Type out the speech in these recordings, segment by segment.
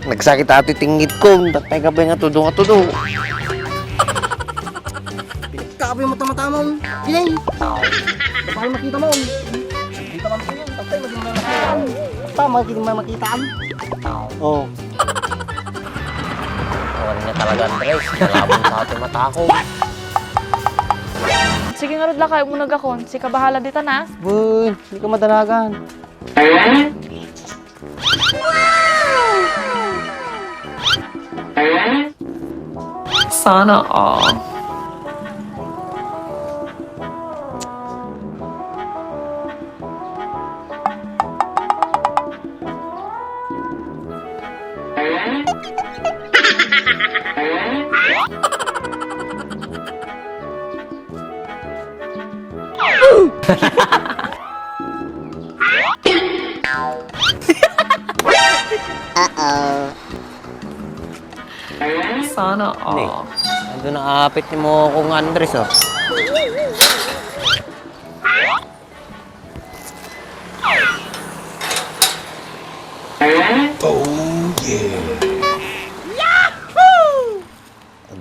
Nagsakit ati tingit ko. Datay ka ba nga tudo nga tudo? Pinagkabi mo tama-tama. Gilay. Paano makita mo? Makita mo ko yun. Tatay, maging may makita. Tama, maging may makitaan. Oo. Awan niya talaga, Andres. Nalabon sa ating mata ko. Sige nga Rod, lakay mo nagakon. Si kabahala dita na. Boy, hindi ka madalagan. Sana all. Sana Hindi. all. Ando na apit ni mo kung Andres, oh.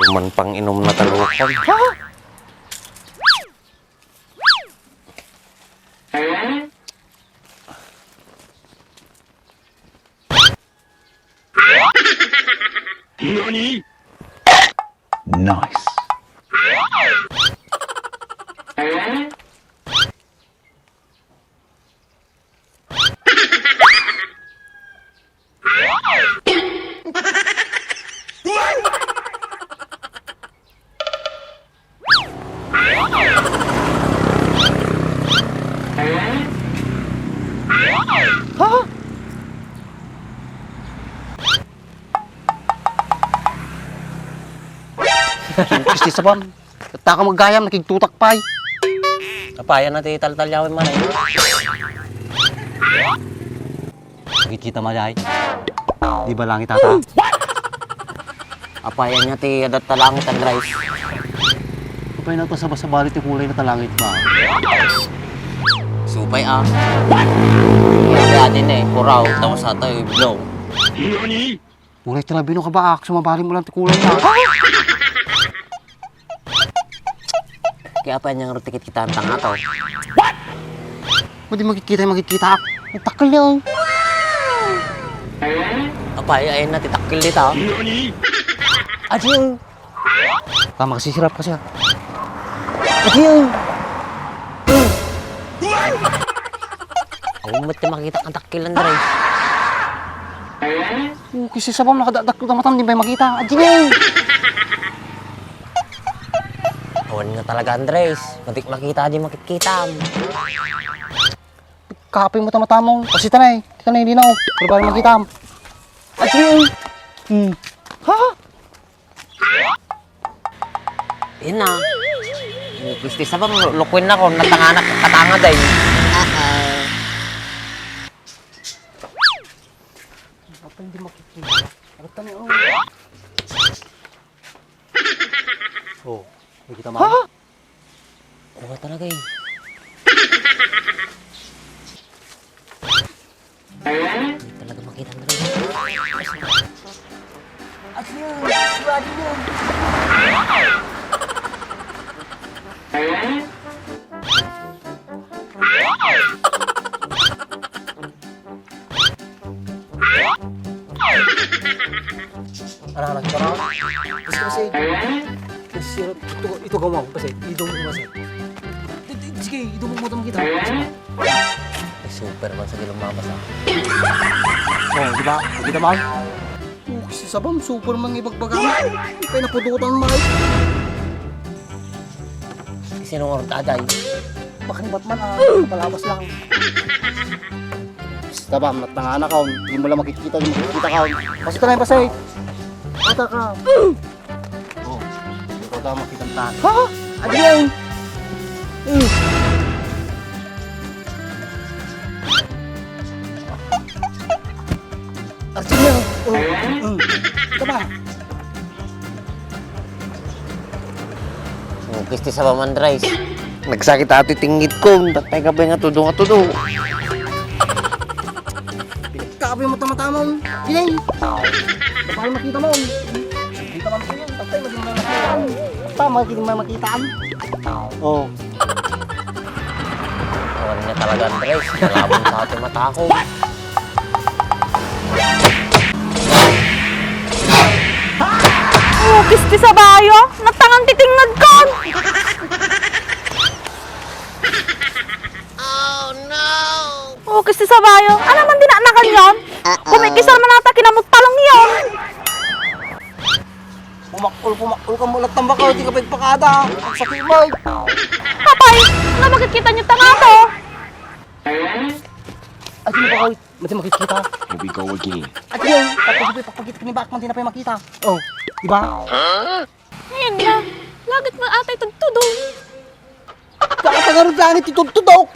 Duman pang inom na talukan. Nice. Kristi sa bam. Taka maggayam, nakigtutak pay. Kapayan natin italtalyawin man ay. Nakikita malay. Di ba langit tata? Apayan niya ti adat talangit Andres. Kapay na ito sa basabalit yung kulay na talangit ba? Supay ah. Kaya din eh, kuraw, tapos sa tayo blow. Kulay talabino ka ba? Sumabali mo lang yung kulay na. Kaya pa niyang rutikit kita ang tanga to. Hindi makikita. Ang takal yun. Apay ay natitakil dito. Adiyo. Tama kasi sirap kasi. Adiyo. Ako mo't makita kang takil Andres. Kasi sa bam nakadadak ko matam di ba makita? Adiyo. Awan nga talaga Andres. Matik makita di makikita. Kapoy mo tama-tamong. Kasi tanay. Tanay hindi na ako. Pero parang makita. Adiyo. Ha? Yan na. Kristi sa bang lukwin na ko, natanganak katanga day. Apa hindi makikita? Ano tanay oh. Nakikita mo? Ha? Oo talaga eh. Hindi talaga makita Andres. Adiyo. Adiyo. Anak-anak ko na. Kasi ito gawa ko kasi idong mo kasi. Sige, idong mo mo kita. Ay, super man sa gilong mabas ah. Oh, di ba? Kita man. Kasi sabam super mang ibagbaga. Kaya napudutan mo. Sinong ortaday? Baka ni Batman palabas lang. Sabam, natangana ka. Hindi mo lang makikita ka. Kasi tanay pa sa'yo. Ata ka. Oh, ikaw daw makitang tahan. Ha? Adi yan. Arjun yan. Ito ba? Kristi sa baman Andres. Nagsakit ati tingit ko. Datay ka ba nga tudo nga tudo? apoy mo tama-tama. Gilay. Baka makita mo. Makita man po yan. Tatay, maging may makita. Tama, maging may makitaan. Oh. Ano niya talaga, Andres. Malabon sa ating mata ko. Oh, kisti sa bayo. Natangang titingad kon. Oh, kisti sa bayo. Ano man dinanakan yon? Kumikisal man ata kinamot talong yon. Pumakul ka mula tambak ka. Hindi ka pagpakada. Ang sakit mo. Papay, ano makikita niyo tanga to? Ay, sino ba kayo? Mati makikita. Here we go again. At yun, pagpagit ka ni Bakman, di na pa makita. Oh, di ba? Ngayon na. Lagit mo atay tugtudong. Kakatangarod lang itutudok.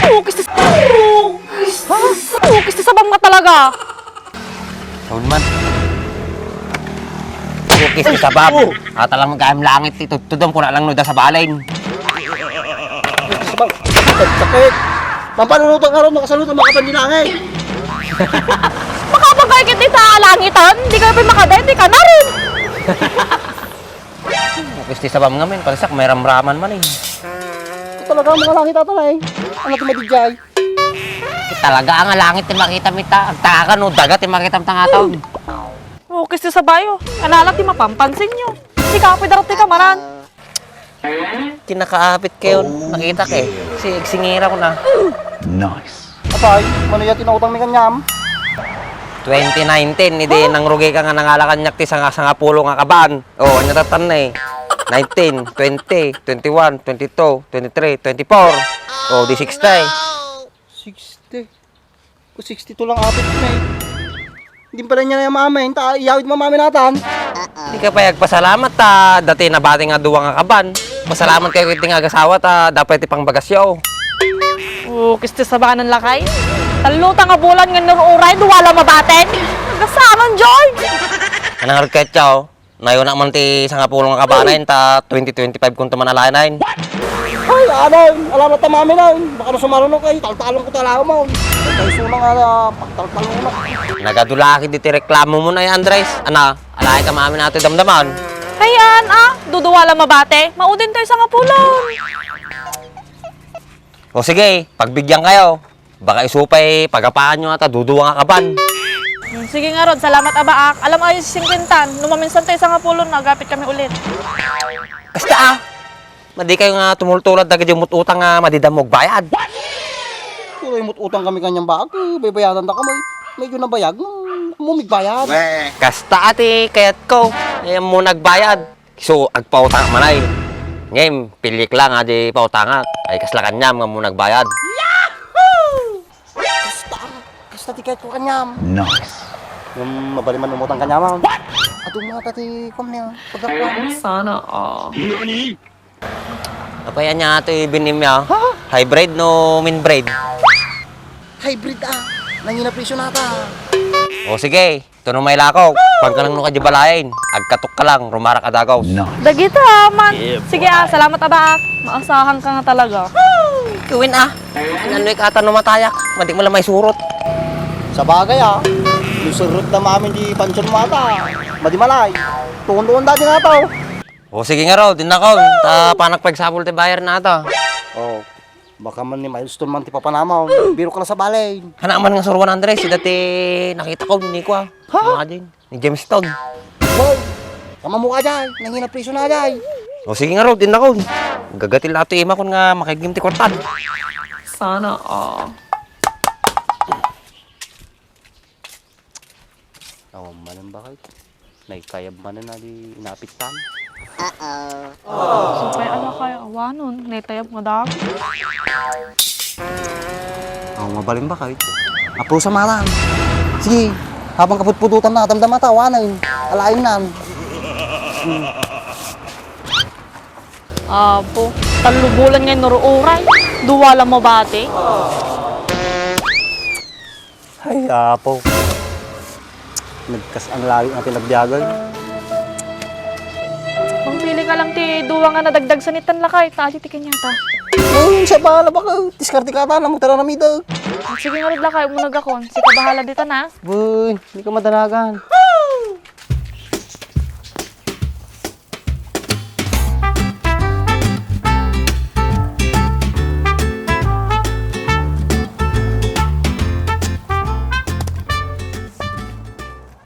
Oh, kisti sa... Oh, kisti sa bang nga talaga. Taon man. Kukis ko sa bab. Ata lang magkaim langit. Tutudom ko na lang nuda sa balain. Sabang, sakit. Pampanunutang ka rin, makasalutan, makapandilangin. Makabagay kita sa langitan. Hindi ka pa makaday, hindi ka na rin. Kukis sa bab ngamin. Palisak may ramraman man eh. Talaga, mga langit ata na eh. Ano tumadigay? Talaga ang langit ti makita mita. Ang taka no dagat ti makita tanga taon. Oh, kisti sa bayo. Analak di mapampansin nyo. Si kapoy darati ka maran. Kinakaapit kayo. Nakita ka eh. Singira ko na. Nice. Apay, mano yan tinautang ni kanyam? 2019, hindi nang rugi ka nga nangalakan niyak ti sanga pulo nga kaban. Oh, natatan na eh. 19, 20, 21, 22, 23, 24. Oh, di 60. 60. O 62 lang apit na eh. Hindi pa rin niya na yung mamayin. Iyawid mo mamayin natin. Di ka pa pasalamat ta. Dati nabati nga duwa nga kaban. Pasalamat kayo kiti nga gasawa ta. Dapat iti pang bagasyo. Oh, kisti sa baka ng lakay. Taluta nga bulan nga nururay, duwala mabaten. Nagasanon, George. Anang arket chow. Nayon na man ti sangapulong nga kabanayin ta 2025 kung tumanalayan. Ay, ano, alam na tamami na. Baka na sumarunok kayo. Taltalong ko talaga mo. Ay, sunang nga, pagtaltalong na. Nagadulaki di ti reklamo mo na yan, Andres. Ana, alay ka mami natin damdaman. Ayan, duduwala mabate. Maudin tayo sa ngapulon. O sige, pagbigyan kayo. Baka isupay, pagapaan nyo ata, duduwa nga kaban. Sige nga Rod, salamat abaak. Alam ayos si Singkwintan, numaminsan tayo sa ngapulon, nagapit kami ulit. Kasta madi kayo nga tumultulad dagad yung mututang nga madidamog bayad. Pero yung utang kami kanyang bag. Baybayadan na kami. Medyo nabayag. Mumigbayad. Kasta ate, kaya't ko. Ngayon mo nagbayad. So, agpautang manay. Ngayon, pilik lang nga di pautang ay kasla kanyam nga mo nagbayad. Kasta tiket ko kanyam. Nice. Yung mabaliman umutang kanyam. At yung mga tati kom niya. Pagkakuan. Sana, Apayan niya ito ibinim niya. Hybrid no minbreed. Hybrid Nangina presyo nata. O sige, ito nung may lakaw. Pag ka lang nung kadibalayin, agkatok ka lang, rumara ka dagaw. Nice. Dagita, man. Sige salamat abaak. Maasahan ka nga talaga. Gawin Ano ikata no matayak? Madik mo lang may surot. Sa bagay yung surut na mamin di pansyon mo ata. Madimalay. Tuon-tuon dati nga to. O sige nga raw, din ako. Panak pagsabol ti bayar na ito. Oh, baka man ni milestone man ti papanamaw. Biro ka na sa balay. Hanaman nga surwan Andres, dati nakita ko, ni ko Mga din, ni James Todd. Boy, kama mo ka dyan. Nangina presyo na dyan. O sige nga raw, din ako. Gagatil lato ima ko nga makigim ti kortan. Sana, Oh, manan ba kayo? Naikayab manan na di inapitan. So, kaya ano kaya awanon? Netayab nga dag. Oh, mabalin ba kayo? Apro sa malang. Sige, habang kaputpututan na, damdam mata, wanain. Alain nan. Apo, talubulan ngayon nururay. Duwala mabate. Ay, apo. Ang layo natin nagbiyagan. Pangpili ka lang ti duwa nga nadagdag sa nitan lakay. Tali ti kanyata. Oo, Siya bahala baka. Diskarte ka ta na magtara na mida. Sige nga rin lakay, umunag ako. Si kabahala dito na. Boy, hindi ka madalagan.